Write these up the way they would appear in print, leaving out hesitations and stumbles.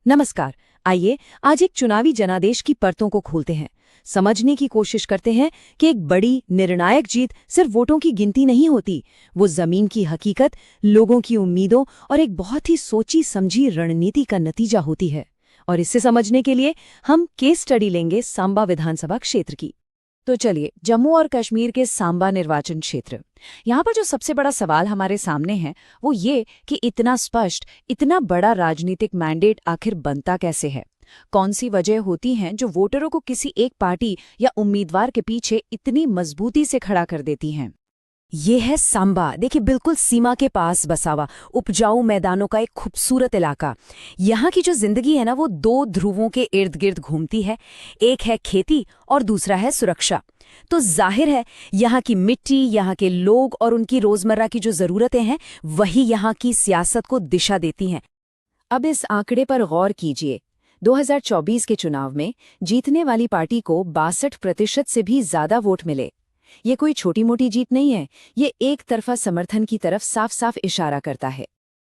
नमस्कार। आइए आज एक चुनावी जनादेश की परतों को खोलते हैं, समझने की कोशिश करते हैं कि एक बड़ी निर्णायक जीत सिर्फ वोटों की गिनती नहीं होती, वो जमीन की हकीकत, लोगों की उम्मीदों और एक बहुत ही सोची समझी रणनीति का नतीजा होती है। और इसे समझने के लिए हम केस स्टडी लेंगे सांबा विधानसभा क्षेत्र की। तो चलिए, जम्मू और कश्मीर के सांबा निर्वाचन क्षेत्र। यहाँ पर जो सबसे बड़ा सवाल हमारे सामने है वो ये कि इतना स्पष्ट, इतना बड़ा राजनीतिक मैंडेट आखिर बनता कैसे है। कौन सी वजह होती हैं जो वोटरों को किसी एक पार्टी या उम्मीदवार के पीछे इतनी मजबूती से खड़ा कर देती हैं। ये है सांबा। देखिए, बिल्कुल सीमा के पास बसा हुआ उपजाऊ मैदानों का एक खूबसूरत इलाका। यहाँ की जो जिंदगी है ना, वो दो ध्रुवों के इर्द गिर्द घूमती है। एक है खेती और दूसरा है सुरक्षा। तो जाहिर है, यहाँ की मिट्टी, यहाँ के लोग और उनकी रोजमर्रा की जो जरूरतें हैं, वही यहाँ की सियासत को दिशा देती हैं। अब इस आंकड़े पर गौर कीजिए। 2024 के चुनाव में जीतने वाली पार्टी को 62% से भी ज्यादा वोट मिले। ये कोई छोटी मोटी जीत नहीं है, ये एक तरफा समर्थन की तरफ साफ साफ इशारा करता है।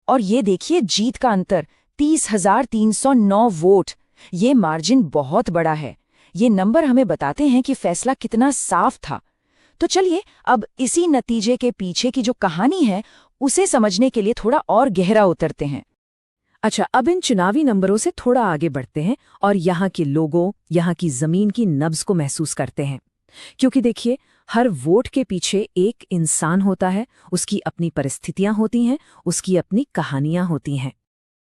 और ये देखिए जीत का अंतर, 30,309 वोट। ये मार्जिन बहुत बड़ा है। ये नंबर हमें बताते हैं कि फैसला कितना साफ था। तो चलिए अब इसी नतीजे के पीछे की जो कहानी है उसे समझने के लिए थोड़ा और गहरा उतरते हैं। अच्छा, अब इन चुनावी नंबरों से थोड़ा आगे बढ़ते हैं और यहाँ के लोगों, यहाँ की जमीन की नब्ज को महसूस करते हैं। क्योंकि देखिए, हर वोट के पीछे एक इंसान होता है, उसकी अपनी परिस्थितियां होती हैं, उसकी अपनी कहानियां होती हैं।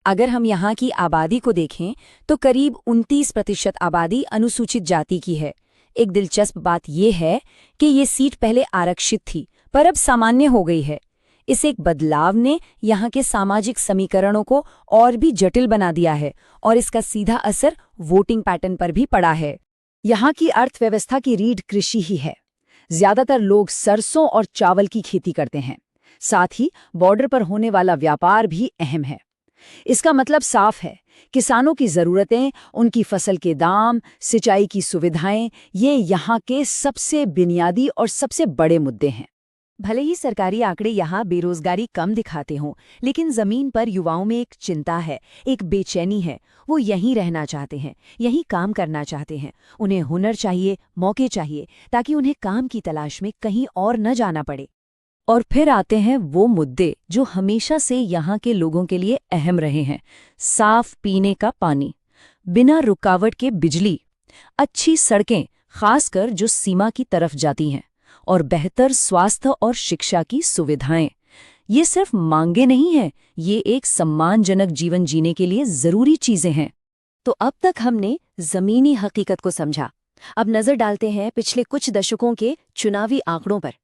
अगर हम यहाँ की आबादी को देखें तो करीब 29% आबादी अनुसूचित जाति की है। एक दिलचस्प बात यह है कि ये सीट पहले आरक्षित थी पर अब सामान्य हो गई है। इस एक बदलाव ने यहाँ के सामाजिक समीकरणों को और भी जटिल बना दिया है और इसका सीधा असर वोटिंग पैटर्न पर भी पड़ा है। यहाँ की अर्थव्यवस्था की रीढ़ कृषि ही है। ज्यादातर लोग सरसों और चावल की खेती करते हैं। साथ ही बॉर्डर पर होने वाला व्यापार भी अहम है। इसका मतलब साफ है, किसानों की जरूरतें, उनकी फसल के दाम, सिंचाई की सुविधाएं, ये यहाँ के सबसे बुनियादी और सबसे बड़े मुद्दे हैं। भले ही सरकारी आंकड़े यहाँ बेरोजगारी कम दिखाते हों, लेकिन जमीन पर युवाओं में एक चिंता है, एक बेचैनी है। वो यहीं रहना चाहते हैं, यहीं काम करना चाहते हैं। उन्हें हुनर चाहिए, मौके चाहिए, ताकि उन्हें काम की तलाश में कहीं और न जाना पड़े। और फिर आते हैं वो मुद्दे जो हमेशा से यहाँ के लोगों के लिए अहम रहे हैं। साफ पीने का पानी, बिना रुकावट के बिजली, अच्छी सड़कें, खासकर जो सीमा की तरफ जाती हैं, और बेहतर स्वास्थ्य और शिक्षा की सुविधाएं। ये सिर्फ मांगे नहीं हैं, ये एक सम्मानजनक जीवन जीने के लिए जरूरी चीजें हैं। तो अब तक हमने जमीनी हकीकत को समझा। अब नजर डालते हैं पिछले कुछ दशकों के चुनावी आंकड़ों पर,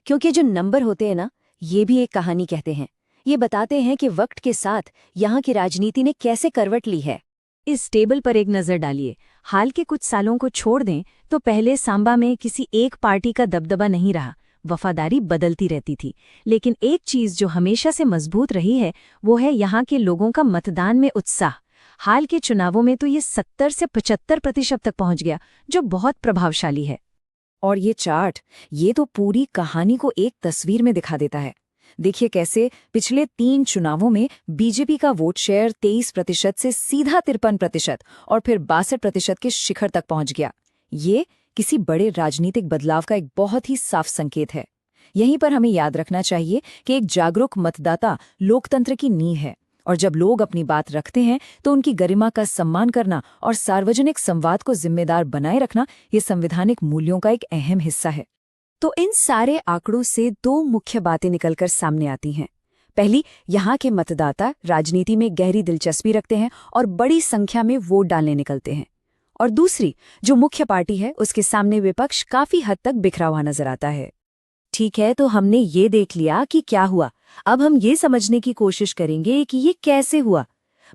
क्योंकि जो नंबर होते हैं ना, ये भी एक कहानी कहते हैं। ये बताते हैं कि वक्त के साथ यहाँ की राजनीति ने कैसे करवट ली है। इस टेबल पर एक नजर डालिए। हाल के कुछ सालों को छोड़ दें तो पहले सांबा में किसी एक पार्टी का दबदबा नहीं रहा, वफादारी बदलती रहती थी। लेकिन एक चीज जो हमेशा से मजबूत रही है वो है यहाँ के लोगों का मतदान में उत्साह। हाल के चुनावों में तो ये 70 से 75% तक पहुंच गया, जो बहुत प्रभावशाली है। और ये चार्ट, ये तो पूरी कहानी को एक तस्वीर में दिखा देता है। देखिए कैसे पिछले 3 चुनावों में बीजेपी का वोट शेयर 23% से सीधा 53% और फिर 62% के शिखर तक पहुंच गया। ये किसी बड़े राजनीतिक बदलाव का एक बहुत ही साफ संकेत है। यहीं पर हमें याद रखना चाहिए कि एक जागरूक मतदाता लोकतंत्र की नींव है, और जब लोग अपनी बात रखते हैं तो उनकी गरिमा का सम्मान करना और सार्वजनिक संवाद को जिम्मेदार बनाए रखना, ये संवैधानिक मूल्यों का एक अहम हिस्सा है। तो इन सारे आंकड़ों से 2 मुख्य बातें निकलकर सामने आती हैं। पहली, यहाँ के मतदाता राजनीति में गहरी दिलचस्पी रखते हैं और बड़ी संख्या में वोट डालने निकलते हैं। और दूसरी, जो मुख्य पार्टी है उसके सामने विपक्ष काफी हद तक बिखरा हुआ नजर आता है। ठीक है, तो हमने ये देख लिया कि क्या हुआ। अब हम ये समझने की कोशिश करेंगे कि ये कैसे हुआ।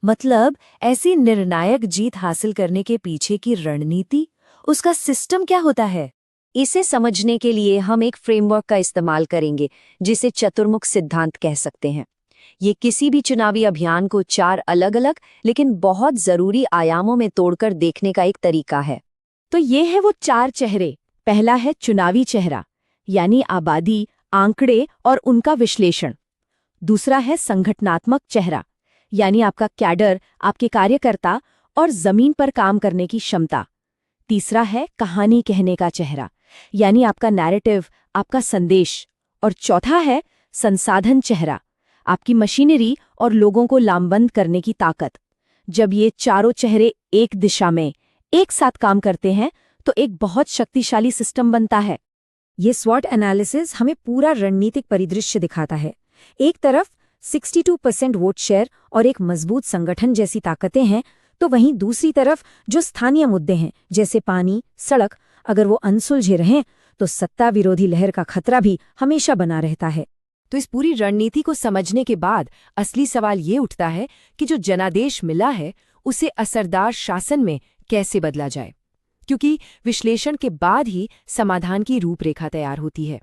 मतलब ऐसी निर्णायक जीत हासिल करने के पीछे की रणनीति, उसका सिस्टम क्या होता है। इसे समझने के लिए हम एक फ्रेमवर्क का इस्तेमाल करेंगे जिसे चतुर्मुख सिद्धांत कह सकते हैं। ये किसी भी चुनावी अभियान को 4 अलग-अलग लेकिन बहुत जरूरी आयामों में तोड़कर देखने का एक तरीका है। तो ये है वो 4 चेहरे। पहला है चुनावी चेहरा, यानी आबादी, आंकड़े और उनका विश्लेषण। दूसरा है संगठनात्मक चेहरा, यानी आपका कैडर, आपके कार्यकर्ता और जमीन पर काम करने की क्षमता। तीसरा है कहानी कहने का चेहरा, यानी आपका नैरेटिव, आपका संदेश। और चौथा है संसाधन चेहरा, आपकी मशीनरी और लोगों को लामबंद करने की ताकत। जब ये चारों चेहरे एक दिशा में एक साथ काम करते हैं तो एक बहुत शक्तिशाली सिस्टम बनता है। ये स्वॉट एनालिसिस हमें पूरा रणनीतिक परिदृश्य दिखाता है। एक तरफ 62% वोट शेयर और एक मजबूत संगठन जैसी ताकतें हैं, तो वहीं दूसरी तरफ जो स्थानीय मुद्दे हैं जैसे पानी, सड़क, अगर वो अनसुलझे रहें तो सत्ता विरोधी लहर का खतरा भी हमेशा बना रहता है। तो इस पूरी रणनीति को समझने के बाद असली सवाल ये उठता है कि जो जनादेश मिला है उसे असरदार शासन में कैसे बदला जाए, क्योंकि विश्लेषण के बाद ही समाधान की रूपरेखा तैयार होती है।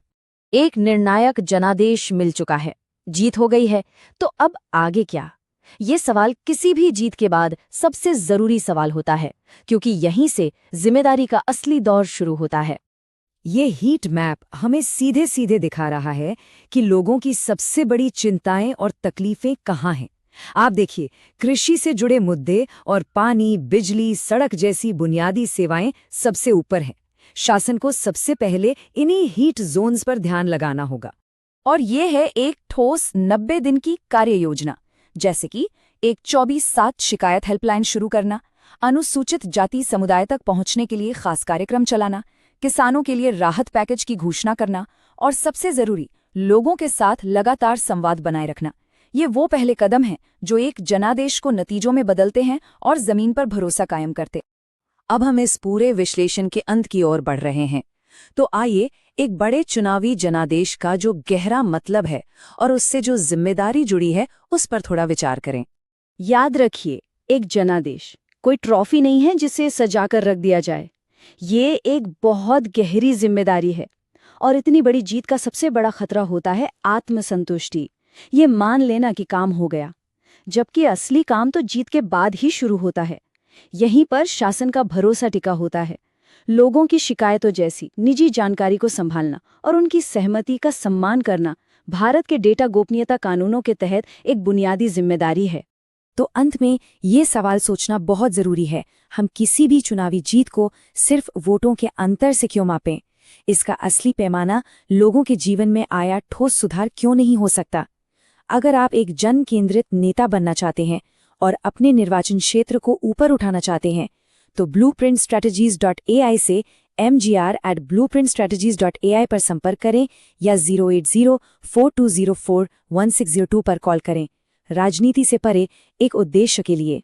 एक निर्णायक जनादेश मिल चुका है, जीत हो गई है, तो अब आगे क्या? ये सवाल किसी भी जीत के बाद सबसे जरूरी सवाल होता है, क्योंकि यहीं से जिम्मेदारी का असली दौर शुरू होता है। ये हीट मैप हमें सीधे सीधे दिखा रहा है कि लोगों की सबसे बड़ी चिंताएं और तकलीफें कहाँ हैं। आप देखिए, कृषि से जुड़े मुद्दे और पानी, बिजली, सड़क जैसी बुनियादी सेवाएं सबसे ऊपर हैं। शासन को सबसे पहले इन्हीं हीट जोन्स पर ध्यान लगाना होगा। और ये है एक ठोस 90 दिन की कार्य योजना, जैसे कि एक 24/7 शिकायत हेल्पलाइन शुरू करना, अनुसूचित जाति समुदाय तक पहुंचने के लिए खास कार्यक्रम चलाना, किसानों के लिए राहत पैकेज की घोषणा करना और सबसे जरूरी, लोगों के साथ लगातार संवाद बनाए रखना। ये वो पहले कदम हैं जो एक जनादेश को नतीजों में बदलते हैं और जमीन पर भरोसा कायम करते। अब हम इस पूरे विश्लेषण के अंत की ओर बढ़ रहे हैं, तो आइए एक बड़े चुनावी जनादेश का जो गहरा मतलब है और उससे जो जिम्मेदारी जुड़ी है उस पर थोड़ा विचार करें। याद रखिए, एक जनादेश कोई ट्रॉफी नहीं है जिसे सजाकर रख दिया जाए। ये एक बहुत गहरी जिम्मेदारी है, और इतनी बड़ी जीत का सबसे बड़ा खतरा होता है आत्मसंतुष्टि। ये मान लेना कि काम हो गया, जबकि असली काम तो जीत के बाद ही शुरू होता है। यहीं पर शासन का भरोसा टिका होता है। लोगों की शिकायतों जैसी निजी जानकारी को संभालना और उनकी सहमति का सम्मान करना भारत के डेटा गोपनीयता कानूनों के तहत एक बुनियादी जिम्मेदारी है। तो अंत में ये सवाल सोचना बहुत जरूरी है, हम किसी भी चुनावी जीत को सिर्फ वोटों के अंतर से क्यों मापें? इसका असली पैमाना लोगों के जीवन में आया ठोस सुधार क्यों नहीं हो सकता? अगर आप एक जन केंद्रित नेता बनना चाहते हैं और अपने निर्वाचन क्षेत्र को ऊपर उठाना चाहते हैं, तो blueprintstrategies.ai से mgr@blueprintstrategies.ai पर संपर्क करें या 08042041602 पर कॉल करें। राजनीति से परे, एक उद्देश्य के लिए।